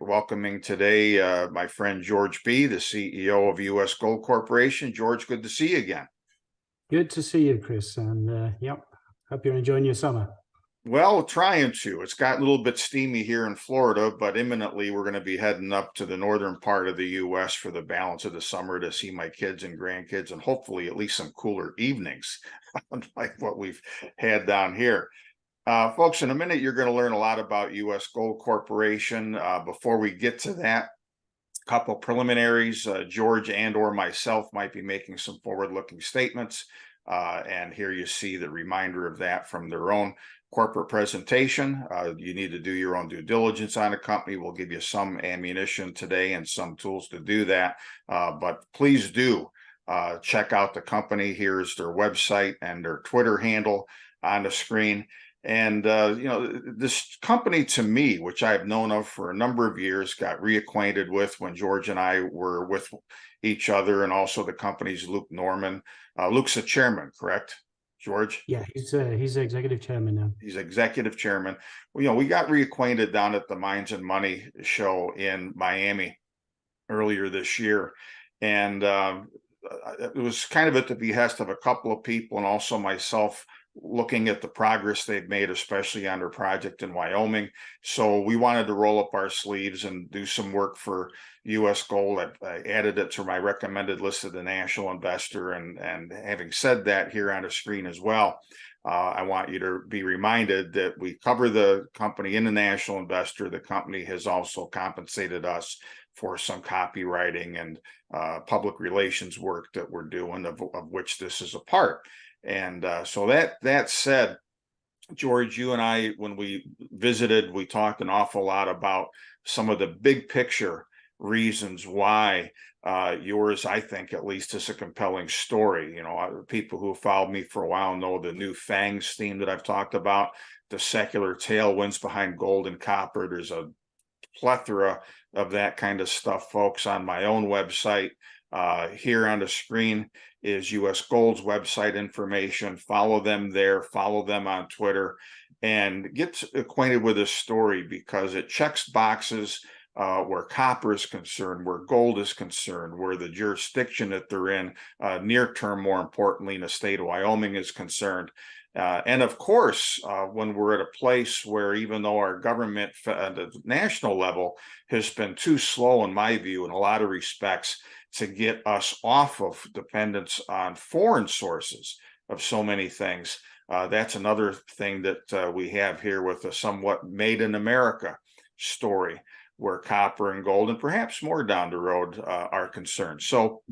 Welcoming today my friend George B., the CEO of U.S. Gold Corporation. George, good to see you again. Good to see you, Chris. And hope you're enjoying your summer. Well, trying to. It's got a little bit steamy here in Florida, but imminently we're going to be heading up to the northern part of the U.S. for the balance of the summer to see my kids and grandkids, and hopefully at least some cooler evenings, like what we've had down here. Folks, in a minute, you're going to learn a lot about U.S. Gold Corporation. Before we get to that, a couple preliminaries. George and or myself might be making some forward-looking statements. And here you see the reminder of that from their own corporate presentation. You need to do your own due diligence on a company. We'll give you some ammunition today and some tools to do that. But please do check out the company. Here's their website and their Twitter handle on the screen. And, this company to me, which I've known of for a number of years, got reacquainted with when George and I were with each other, and also the company's Luke Norman. Luke's the chairman, correct, George? Yeah, he's executive chairman now. He's executive chairman. Well, we got reacquainted down at the Mines and Money show in Miami earlier this year. And it was kind of at the behest of a couple of people and also myself, looking at the progress they've made, especially on their project in Wyoming. So we wanted to roll up our sleeves and do some work for U.S. Gold. I added it to my recommended list of the National Investor. And having said that, here on the screen as well, I want you to be reminded that we cover the company in the National Investor. The company has also compensated us for some copywriting and public relations work that we're doing, of which this is a part. And so that said, George, you and I, when we visited, we talked an awful lot about some of the big picture reasons why yours, I think, at least, is a compelling story. People who have followed me for a while know the new FANGs theme that I've talked about, the secular tailwinds behind gold and copper. There's a plethora of that kind of stuff, folks, on my own website. Here on the screen is U.S. Gold's website information. Follow them there, follow them on Twitter, and get acquainted with this story, because it checks boxes where copper is concerned, where gold is concerned, where the jurisdiction that they're in, near term, more importantly, in the state of Wyoming is concerned. And of course, when we're at a place where, even though our government at the national level has been too slow, in my view, in a lot of respects, to get us off of dependence on foreign sources of so many things. That's another thing that we have here with a somewhat made in America story, where copper and gold, and perhaps more down the road, are concerned. So,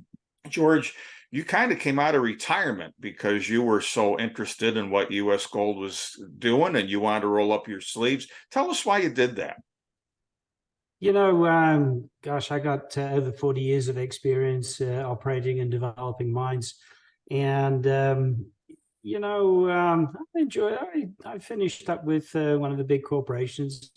George, you kind of came out of retirement because you were so interested in what U.S. Gold was doing and you wanted to roll up your sleeves. Tell us why you did that. Gosh, I got over 40 years of experience operating and developing mines. And, I finished up with one of the big corporations,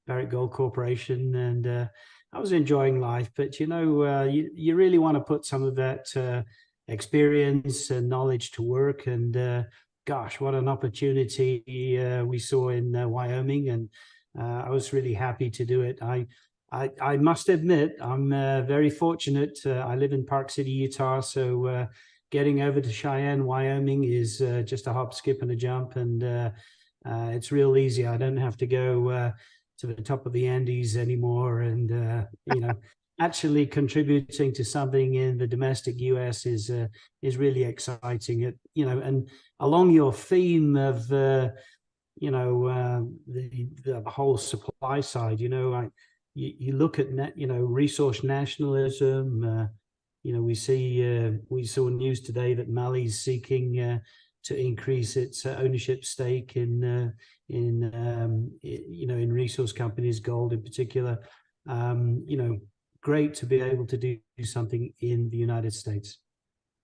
Barrick Gold Corporation, and I was enjoying life. But, you really want to put some of that experience and knowledge to work. And gosh, what an opportunity we saw in Wyoming. And I was really happy to do it. I must admit, I'm very fortunate. I live in Park City, Utah, so getting over to Cheyenne, Wyoming is just a hop, skip, and a jump, and it's real easy. I don't have to go to the top of the Andes anymore, and actually contributing to something in the domestic U.S. is really exciting. And along your theme of the whole supply side, you look at resource nationalism. We saw news today that Mali's seeking to increase its ownership stake in resource companies, gold in particular. Great to be able to do something in the United States.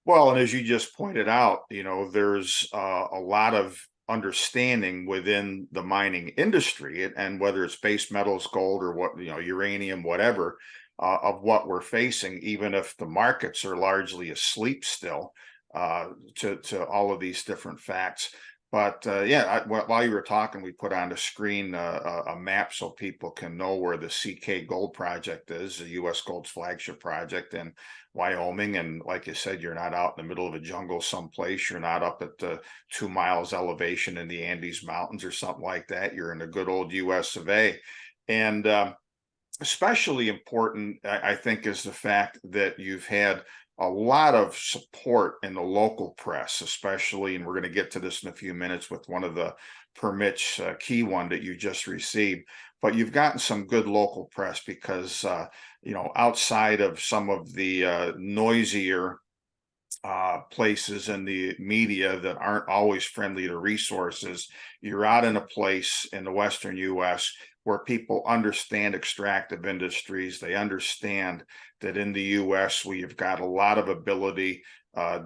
Well, and as you just pointed out, there's a lot of understanding within the mining industry, and whether it's base metals, gold, or what, uranium, whatever, of what we're facing, even if the markets are largely asleep still to all of these different facts. But yeah, while you were talking, we put on the screen a map so people can know where the CK Gold Project is, the U.S. Gold's flagship project in Wyoming. And like you said, you're not out in the middle of a jungle someplace. You're not up at the 2 miles elevation in the Andes Mountains or something like that. You're in the good old U.S. of A. And especially important, I think, is the fact that you've had a lot of support in the local press, especially, and we're going to get to this in a few minutes with one of the permits, key one that you just received. But you've gotten some good local press because, outside of some of the noisier places in the media that aren't always friendly to resources, you're out in a place in the Western US where people understand extractive industries. They understand that in the US, we've got a lot of ability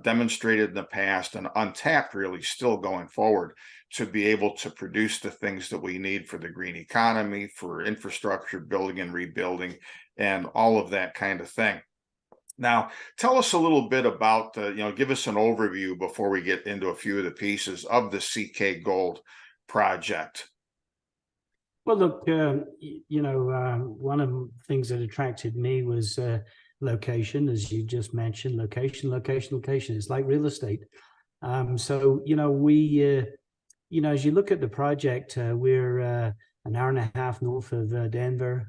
demonstrated in the past and untapped, really, still going forward, to be able to produce the things that we need for the green economy, for infrastructure building and rebuilding, and all of that kind of thing. Now, tell us a little bit about, give us an overview before we get into a few of the pieces of the CK Gold project. Well, look, one of the things that attracted me was location, as you just mentioned. Location, location, location. It's like real estate. So, as you look at the project, we're an hour and a half north of Denver,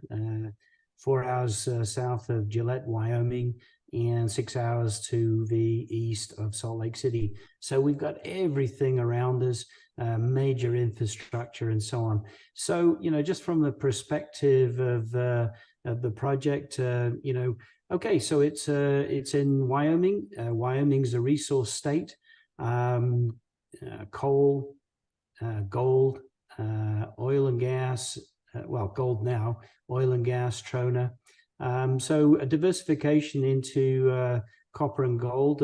4 hours south of Gillette, Wyoming, and 6 hours to the east of Salt Lake City. So we've got everything around us, major infrastructure and so on. So, just from the perspective of the project, okay, so it's in Wyoming. Wyoming's a resource state. Coal, gold, oil and gas, gold now, oil and gas, trona. So a diversification into copper and gold.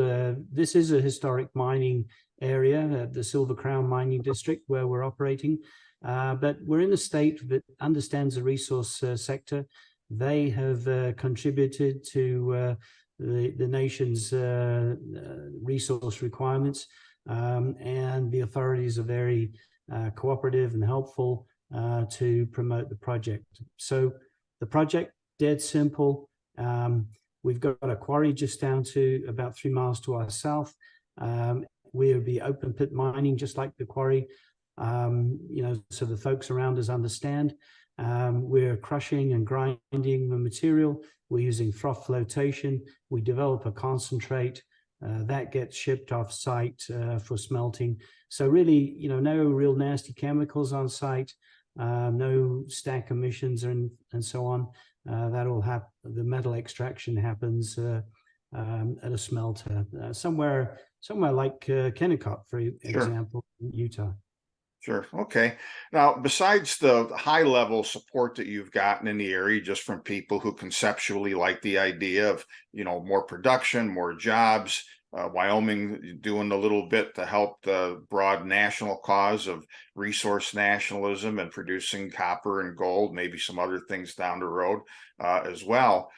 This is a historic mining area, the Silver Crown mining district where we're operating. But we're in a state that understands the resource sector. They have contributed to the nation's resource requirements, and the authorities are very cooperative and helpful to promote the project. So the project, dead simple. We've got a quarry just down to about 3 miles to our south. We'll be open pit mining just like the quarry, so the folks around us understand. We're crushing and grinding the material. We're using froth flotation. We develop a concentrate that gets shipped off site for smelting. So really, no real nasty chemicals on site, no stack emissions and so on. That all happen. The metal extraction happens at a smelter somewhere like Kennecott, for example, in Utah. Sure. Okay. Now, besides the high level support that you've gotten in the area, just from people who conceptually like the idea of, more production, more jobs, Wyoming doing a little bit to help the broad national cause of resource nationalism and producing copper and gold, maybe some other things down the road as well.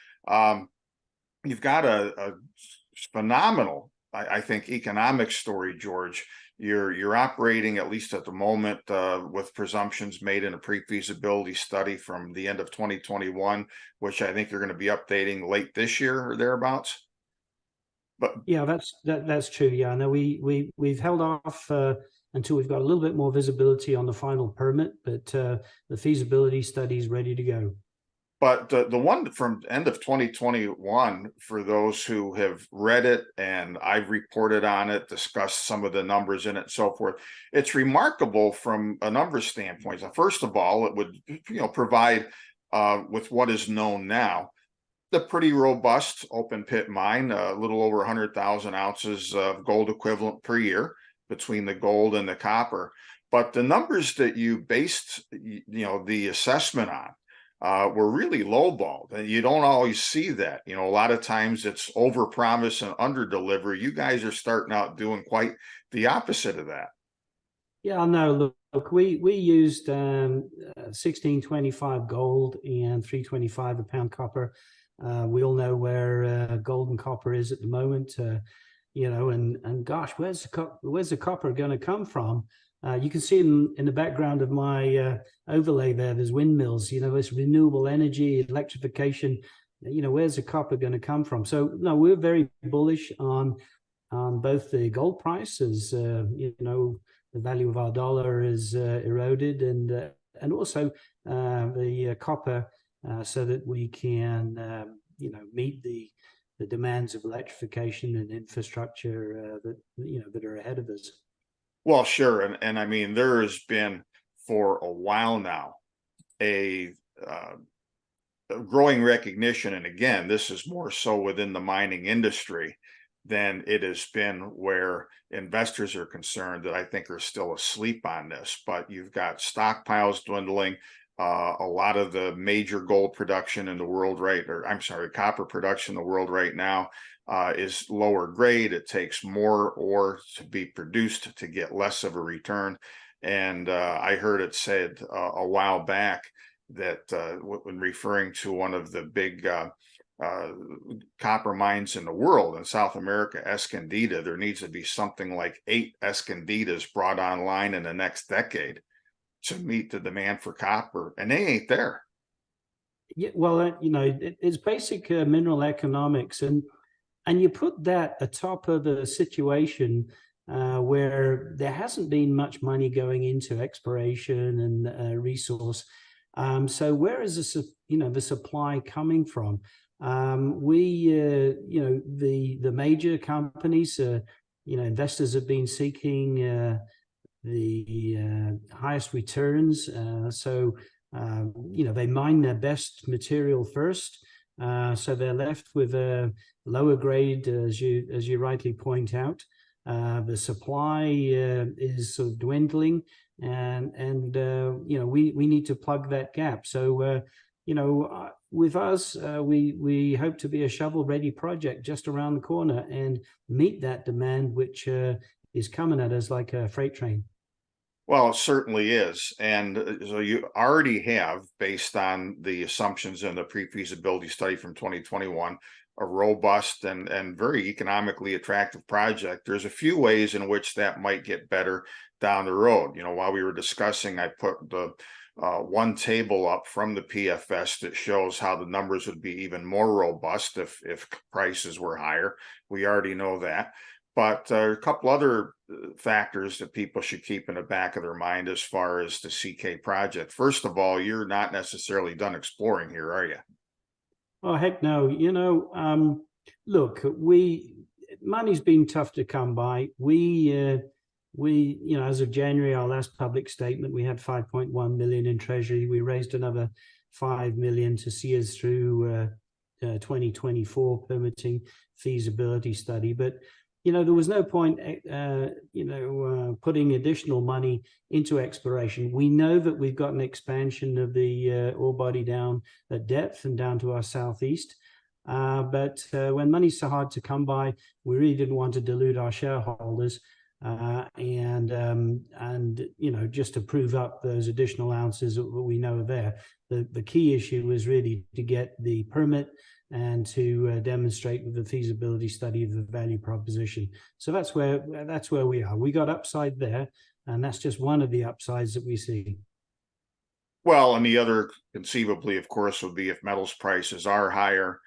You've got a phenomenal, I think, economic story, George. You're operating, at least at the moment, with presumptions made in a pre-feasibility study from the end of 2021, which I think you're going to be updating late this year or thereabouts. But yeah, that's true. Yeah, no, we've held off until we've got a little bit more visibility on the final permit, but the feasibility study is ready to go. But the one from end of 2021, for those who have read it, and I've reported on it, discussed some of the numbers in it and so forth, it's remarkable from a number of standpoints. First of all, it would provide, with what is known now, the pretty robust open pit mine, a little over 100,000 ounces of gold equivalent per year between the gold and the copper. But the numbers that you based the assessment on were really lowballed, and you don't always see that. A lot of times it's over promise and under deliver. You guys are starting out doing quite the opposite of that. Yeah, no, look, we used 1625 gold and 325 a pound copper. We all know where gold and copper is at the moment, and gosh, where's the copper going to come from? You can see in the background of my overlay there, there's windmills, this renewable energy, electrification. Where's the copper going to come from? So, no, we're very bullish on both the gold price, as the value of our dollar is eroded, and also the copper, so that we can meet the demands of electrification and infrastructure that are ahead of us. Well, sure. And I mean, there has been for a while now a growing recognition. And again, this is more so within the mining industry than it has been where investors are concerned, that I think are still asleep on this. But you've got stockpiles dwindling. A lot of the major gold production in the world, copper production in the world right now is lower grade. It takes more ore to be produced to get less of a return. And I heard it said a while back that when referring to one of the big copper mines in the world, in South America, Escondida, there needs to be something like 8 Escondidas brought online in the next decade to meet the demand for copper, and they ain't there. Yeah, well, it's basic mineral economics, and you put that atop of a situation where there hasn't been much money going into exploration and resource. So where is the supply coming from? The major companies, investors have been seeking the highest returns. So they mine their best material first. So they're left with a lower grade, as you rightly point out. The supply is sort of dwindling, and we need to plug that gap. So with us, we hope to be a shovel-ready project just around the corner and meet that demand, which is coming at us like a freight train. Well, it certainly is. And so you already have, based on the assumptions in the pre-feasibility study from 2021, a robust and very economically attractive project. There's a few ways in which that might get better down the road. While we were discussing, I put the one table up from the PFS that shows how the numbers would be even more robust if prices were higher. We already know that. But a couple other factors that people should keep in the back of their mind as far as the CK project. First of all, you're not necessarily done exploring here, are you? Oh, heck no. Look, money's been tough to come by. As of January, our last public statement, we had 5.1 million in treasury. We raised another 5 million to see us through 2024 permitting feasibility study. But there was no point, putting additional money into exploration. We know that we've got an expansion of the ore body down at depth and down to our southeast. But when money's so hard to come by, we really didn't want to dilute our shareholders. Just to prove up those additional ounces that we know are there. The key issue was really to get the permit and to demonstrate with the feasibility study of the value proposition. So that's where we are. We got upside there, and that's just one of the upsides that we see. Well, and the other conceivably, of course, would be if metals prices are higher.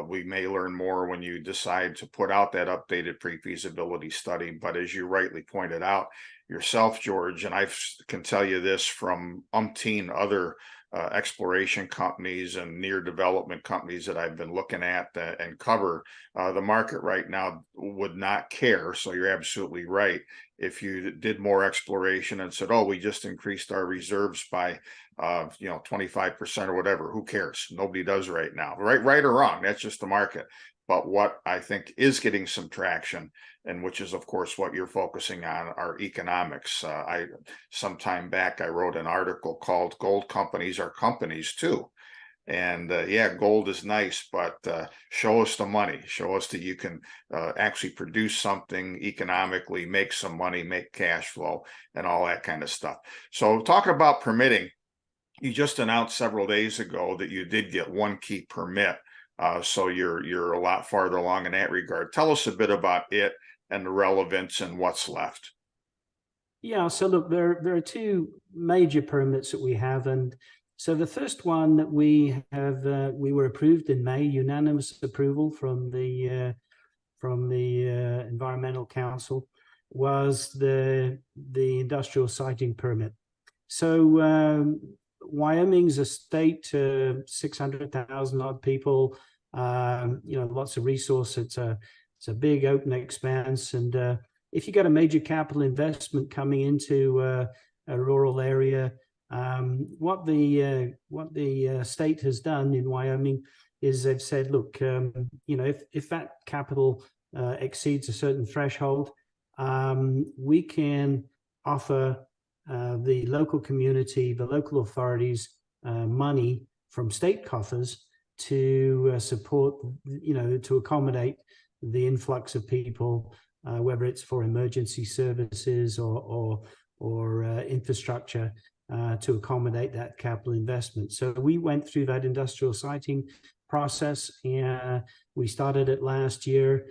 We may learn more when you decide to put out that updated pre-feasibility study. But as you rightly pointed out yourself, George, and I can tell you this from umpteen other exploration companies and near development companies that I've been looking at and cover, the market right now would not care. So you're absolutely right. If you did more exploration and said, oh, we just increased our reserves by 25% or whatever, who cares? Nobody does right now. Right or wrong, that's just the market. But what I think is getting some traction, and which is, of course, what you're focusing on, are economics. Some time back, I wrote an article called "Gold Companies Are Companies Too." And yeah, gold is nice, but show us the money. Show us that you can actually produce something economically, make some money, make cash flow, and all that kind of stuff. So talking about permitting, you just announced several days ago that you did get one key permit. So you're a lot farther along in that regard. Tell us a bit about it and the relevance and what's left. Yeah, so look, there are two major permits that we have, and so the first one that we were approved in May, unanimous approval from the Environmental Council, was the industrial siting permit. So Wyoming's a state, 600,000 odd people, lots of resource. It's a big open expanse, and if you got a major capital investment coming into a rural area, what the state has done in Wyoming is they've said, look, if that capital exceeds a certain threshold, we can offer the local community, the local authorities, money from state coffers to support, to accommodate the influx of people, whether it's for emergency services or infrastructure, to accommodate that capital investment. So we went through that industrial siting process, and we started it last year.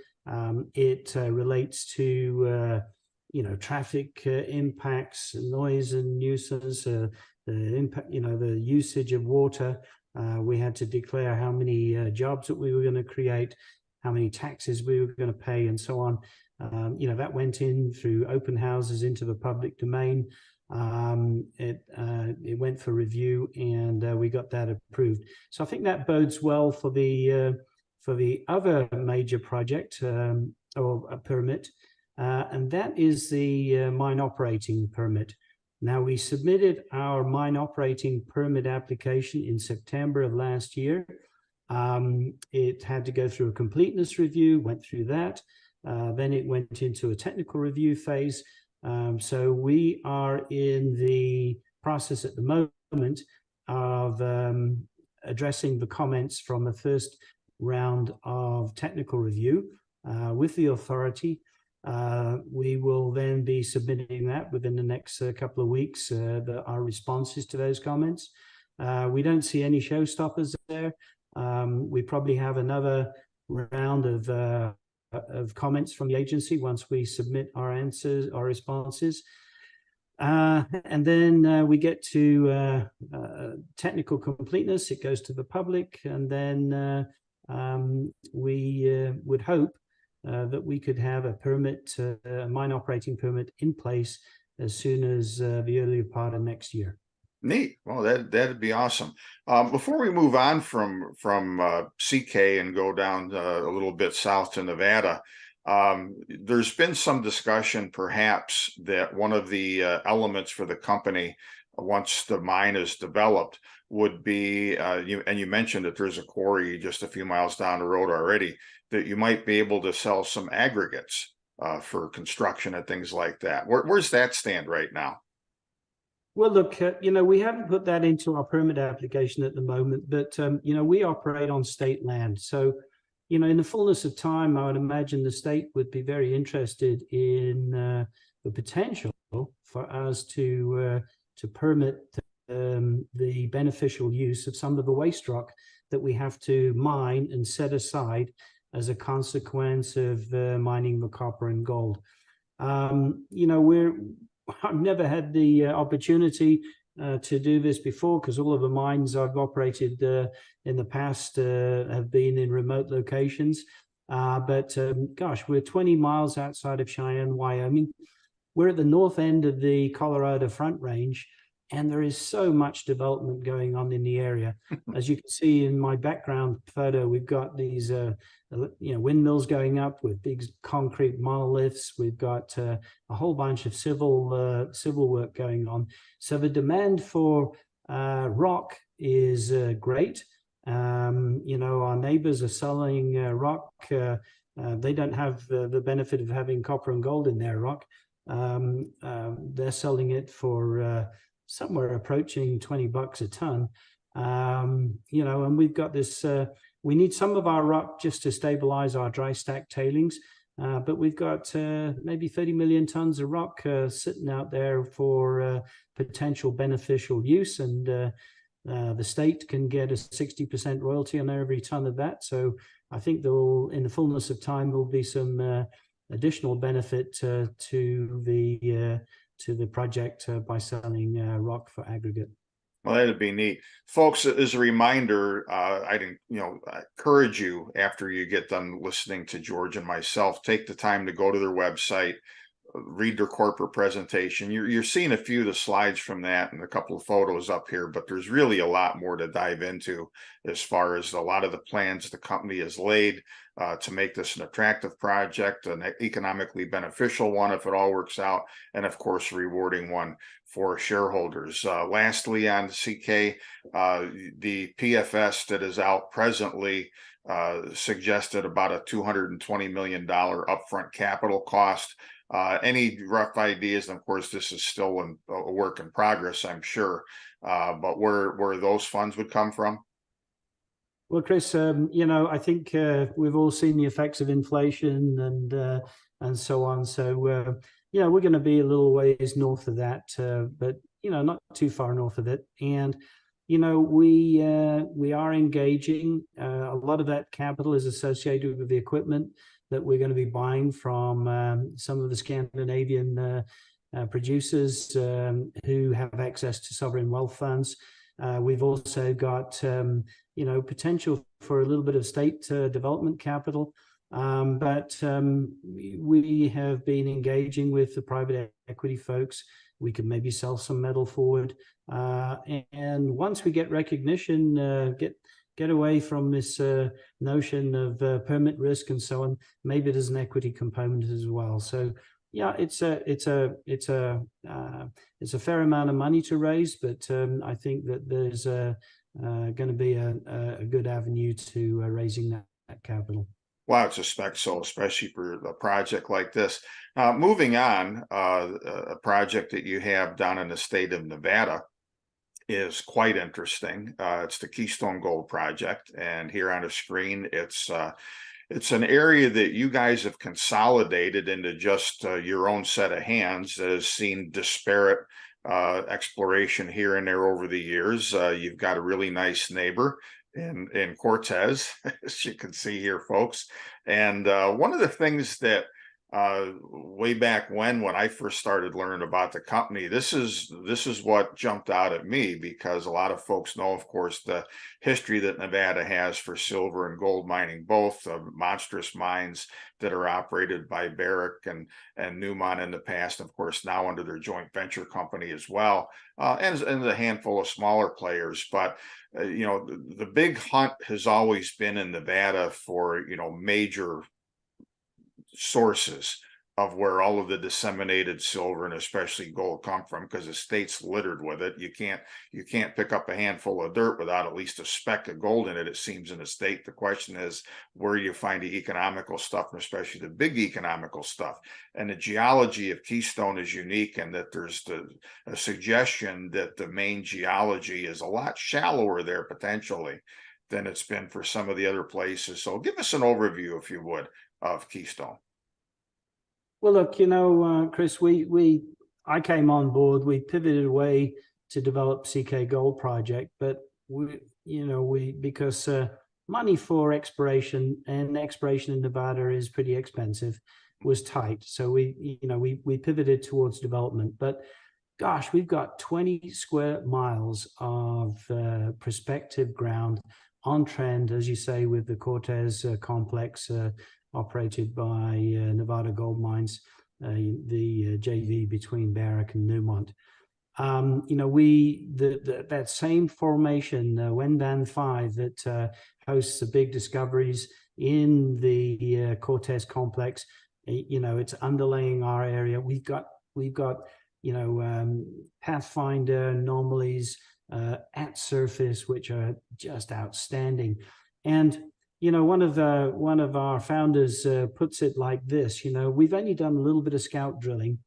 It relates to traffic impacts, noise and nuisance, the impact, the usage of water. We had to declare how many jobs that we were going to create, how many taxes we were going to pay, and so on. That went in through open houses into the public domain. It went for review, and we got that approved. So I think that bodes well for the other major project or a permit, and that is the mine operating permit. Now, we submitted our mine operating permit application in September of last year. It had to go through a completeness review, went through that. Then it went into a technical review phase. So we are in the process at the moment of addressing the comments from the first round of technical review with the authority. We will then be submitting that within the next couple of weeks, our responses to those comments. We don't see any showstoppers there. We probably have another round of comments from the agency once we submit our answers, our responses. And then we get to technical completeness. It goes to the public, and then we would hope that we could have a permit, a mine operating permit in place as soon as the earlier part of next year. Neat. Well, that'd be awesome. Before we move on from CK and go down a little bit south to Nevada, there's been some discussion perhaps that one of the elements for the company once the mine is developed would be, you mentioned that there's a quarry just a few miles down the road already, that you might be able to sell some aggregates for construction and things like that. Where's that stand right now? Well, look, we haven't put that into our permit application at the moment, but, we operate on state land. So, in the fullness of time, I would imagine the state would be very interested in the potential for us to permit the beneficial use of some of the waste rock that we have to mine and set aside as a consequence of mining the copper and gold. I've never had the opportunity to do this before, because all of the mines I've operated in the past have been in remote locations. But gosh, we're 20 miles outside of Cheyenne, Wyoming. We're at the north end of the Colorado Front Range, and there is so much development going on in the area. As you can see in my background photo, we've got these windmills going up with big concrete monoliths. We've got a whole bunch of civil work going on. So the demand for rock is great. Our neighbors are selling rock. They don't have the benefit of having copper and gold in their rock. They're selling it for somewhere approaching $20 a ton. And we've got this, we need some of our rock just to stabilize our dry stack tailings, but we've got maybe 30 million tons of rock sitting out there for potential beneficial use, and the state can get a 60% royalty on every ton of that. So I think in the fullness of time, there'll be some additional benefit to to the project by selling rock for aggregate. Well, that'd be neat. Folks, as a reminder, I encourage you after you get done listening to George and myself, take the time to go to their website, read their corporate presentation. You're seeing a few of the slides from that and a couple of photos up here, but there's really a lot more to dive into as far as a lot of the plans the company has laid to make this an attractive project, an economically beneficial one if it all works out, and of course, a rewarding one for shareholders. Lastly, on CK, the PFS that is out presently suggested about a $220 million upfront capital cost. Any rough ideas? And of course, this is still a work in progress, I'm sure. But where those funds would come from? Well, Chris, I think we've all seen the effects of inflation and so on. So, we're going to be a little ways north of that, but not too far north of it. And we are engaging. A lot of that capital is associated with the equipment that we're going to be buying from some of the Scandinavian producers who have access to sovereign wealth funds. We've also got, potential for a little bit of state development capital. But we have been engaging with the private equity folks. We could maybe sell some metal forward. And once we get recognition, get away from this notion of permit risk and so on, maybe there's an equity component as well. So yeah, it's a fair amount of money to raise, but I think that there's going to be a good avenue to raising that capital. Well, I would suspect so, especially for a project like this. Moving on, a project that you have down in the state of Nevada is quite interesting. It's the Keystone Gold Project, and here on the screen, it's an area that you guys have consolidated into just your own set of hands that has seen disparate exploration here and there over the years. You've got a really nice neighbor in Cortez, as you can see here, folks. And one of the things that way back when I first started learning about the company, this is what jumped out at me, because a lot of folks know, of course, the history that Nevada has for silver and gold mining, both monstrous mines that are operated by Barrick and Newmont in the past, of course, now under their joint venture company as well, and a handful of smaller players. But the big hunt has always been in Nevada for major sources of where all of the disseminated silver and especially gold come from, because the state's littered with it. You can't pick up a handful of dirt without at least a speck of gold in it, it seems, in the state. The question is where you find the economical stuff, and especially the big economical stuff. And the geology of Keystone is unique, and that there's a suggestion that the main geology is a lot shallower there potentially than it's been for some of the other places. So give us an overview, if you would, of Keystone. Well, look, Chris, I came on board, we pivoted away to develop CK Gold Project, but because money for exploration and exploration in Nevada is pretty expensive, was tight. So we pivoted towards development. But gosh, we've got 20 square miles of prospective ground on trend, as you say, with the Cortez complex operated by Nevada Gold Mines, the JV between Barrick and Newmont. That same formation, Wendan 5, that hosts the big discoveries in the Cortez complex, it's underlaying our area. We've got pathfinder anomalies at surface, which are just outstanding. And one of our founders puts it like this: we've only done a little bit of scout drilling.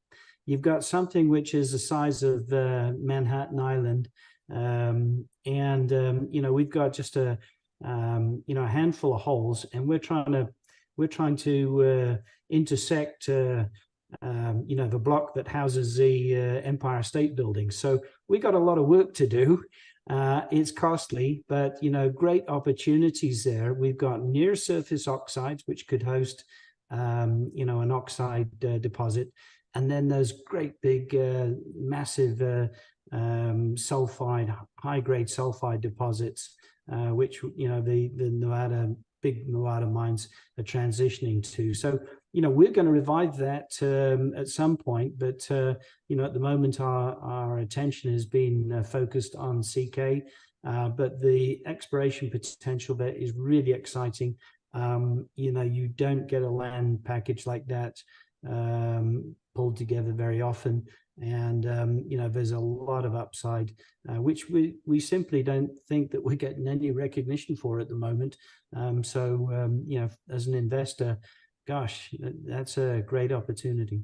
You've got something which is the size of Manhattan Island, and we've got just a handful of holes, and we're trying to intersect the block that houses the Empire State Building. So we got a lot of work to do. It's costly, but great opportunities there. We've got near surface oxides, which could host an oxide deposit, and then those great big, massive sulfide, high-grade sulfide deposits, which the big Nevada mines are transitioning to. So we're going to revive that at some point, but at the moment our attention has been focused on CK. But the exploration potential there is really exciting. You don't get a land package like that pulled together very often, and there's a lot of upside, which we simply don't think that we're getting any recognition for at the moment. As an investor, gosh, that's a great opportunity.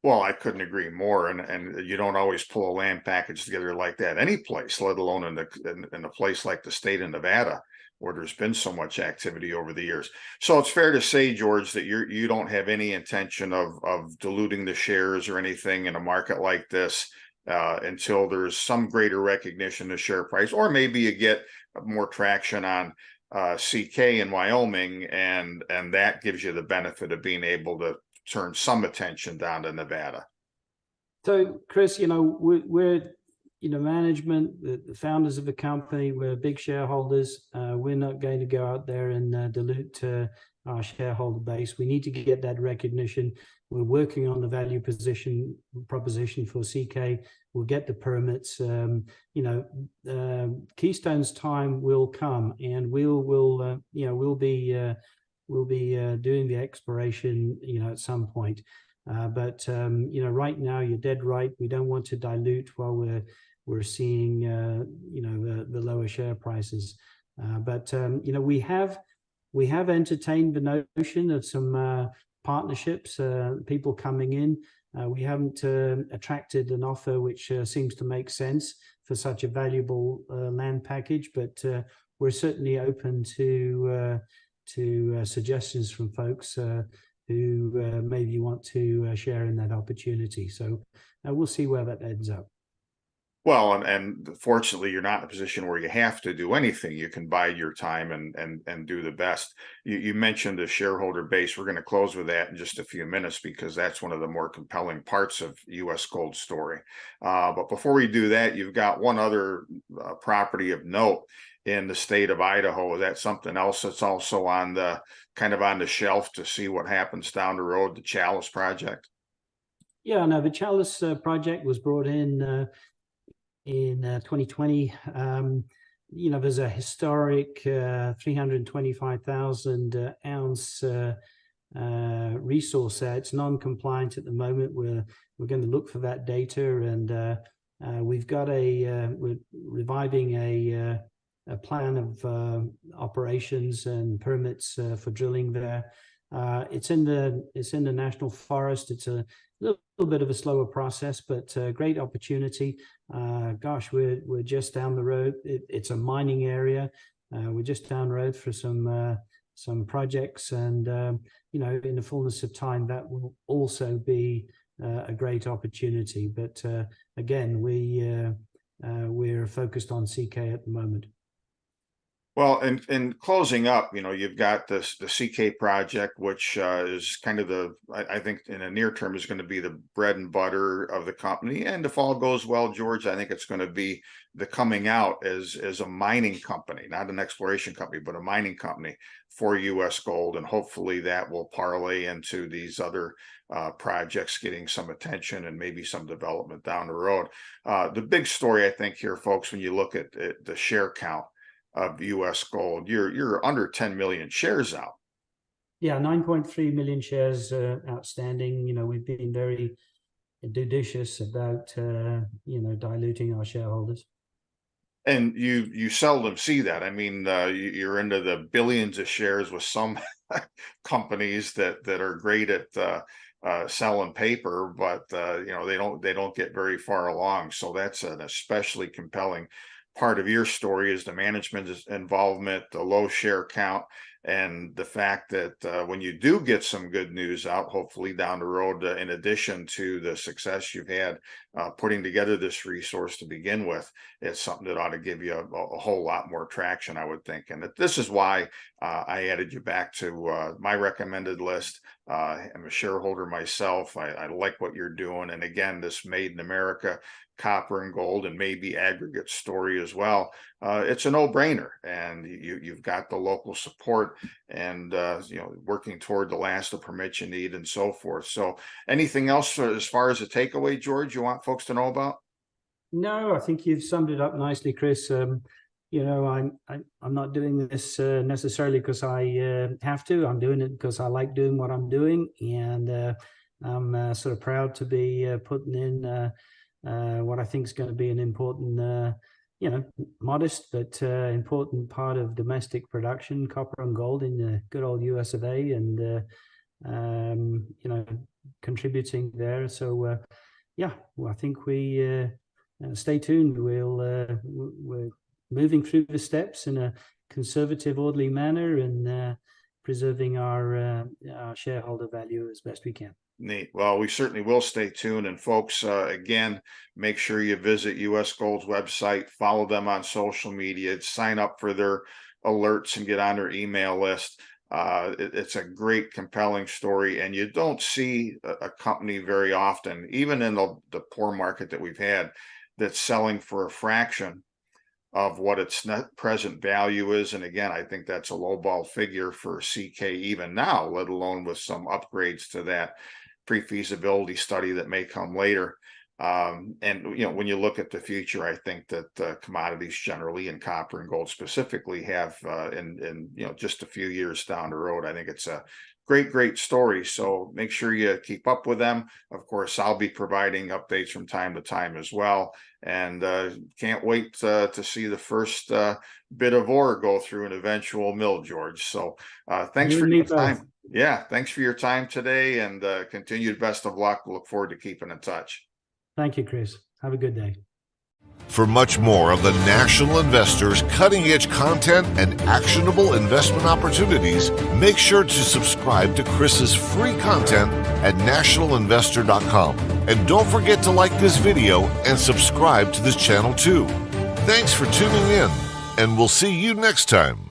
Well, I couldn't agree more, and you don't always pull a land package together like that any place, let alone in a place like the state of Nevada, where there's been so much activity over the years. So it's fair to say, George, that you don't have any intention of diluting the shares or anything in a market like this until there's some greater recognition of share price, or maybe you get more traction on CK in Wyoming, and that gives you the benefit of being able to turn some attention down to Nevada. So, Chris, we're management, the founders of the company, we're big shareholders. We're not going to go out there and dilute our shareholder base. We need to get that recognition. We're working on the value proposition for CK. We'll get the permits. Keystone's time will come, and we'll be doing the exploration, at some point. But right now you're dead right. We don't want to dilute while we're seeing the lower share prices. But we have entertained the notion of some partnerships, people coming in. We haven't attracted an offer which seems to make sense for such a valuable land package, but we're certainly open to suggestions from folks who maybe want to share in that opportunity. So we'll see where that ends up. Well, and fortunately, you're not in a position where you have to do anything. You can bide your time and do the best. You mentioned the shareholder base. We're going to close with that in just a few minutes, because that's one of the more compelling parts of U.S. Gold story. But before we do that, you've got one other property of note in the state of Idaho. Is that something else that's also on the shelf to see what happens down the road, the Chalice project? Yeah, no, the Chalice project was brought in 2020. There's a historic 325,000 ounce resource there. It's non-compliant at the moment. We're going to look for that data, and we've got we're reviving a plan of operations and permits for drilling there. It's in the national forest. It's a little bit of a slower process, but great opportunity. Gosh, we're just down the road. It's a mining area. We're just down the road for some projects, and in the fullness of time, that will also be a great opportunity. But again, we're focused on CK at the moment. Well, in closing up, you've got the CK project, which is kind of I think in the near term is going to be the bread and butter of the company. And if all goes well, George, I think it's going to be the coming out as a mining company, not an exploration company, but a mining company for U.S. Gold. And hopefully that will parlay into these other projects getting some attention and maybe some development down the road. The big story, I think, here, folks, when you look at the share count of U.S. Gold, you're under 10 million shares out. Yeah, 9.3 million shares outstanding. We've been very judicious about diluting our shareholders. And you seldom see that. I mean, you're into the billions of shares with some companies that are great at selling paper, but they don't get very far along. So that's an especially compelling part of your story, is the management's involvement, the low share count, And the fact that when you do get some good news out, hopefully down the road, in addition to the success you've had putting together this resource to begin with, it's something that ought to give you a whole lot more traction, I would think. And this is why I added you back to my recommended list. I'm a shareholder myself. I like what you're doing. And again, this Made in America copper and gold and maybe aggregate story as well. It's a no-brainer, and you've got the local support and working toward the last of permits you need and so forth. So anything else as far as a takeaway, George, you want folks to know about? No, I think you've summed it up nicely, Chris. I'm not doing this necessarily because I have to. I'm doing it because I like doing what I'm doing, and I'm sort of proud to be putting in what I think is going to be an important, modest but important part of domestic production, copper and gold in the good old US of A, and contributing there. So I think we stay tuned. We're moving through the steps in a conservative, orderly manner, and preserving our shareholder value as best we can. Neat. Well, we certainly will stay tuned. And folks, again, make sure you visit US Gold's website, follow them on social media, sign up for their alerts and get on their email list. It's a great, compelling story. And you don't see a company very often, even in the poor market that we've had, that's selling for a fraction of what its net present value is. And again, I think that's a lowball figure for CK even now, let alone with some upgrades to that pre-feasibility study that may come later. And when you look at the future, I think that commodities generally, and copper and gold specifically, have in just a few years down the road, I think it's a great story. So make sure you keep up with them. Of course, I'll be providing updates from time to time as well, and can't wait to see the first bit of ore go through an eventual mill, George. So thanks for your time. Yeah, thanks for your time today, and continued best of luck. Look forward to keeping in touch. Thank you, Chris. Have a good day. For much more of the National Investor's cutting-edge content and actionable investment opportunities, make sure to subscribe to Chris's free content at nationalinvestor.com. And don't forget to like this video and subscribe to this channel too. Thanks for tuning in, and we'll see you next time.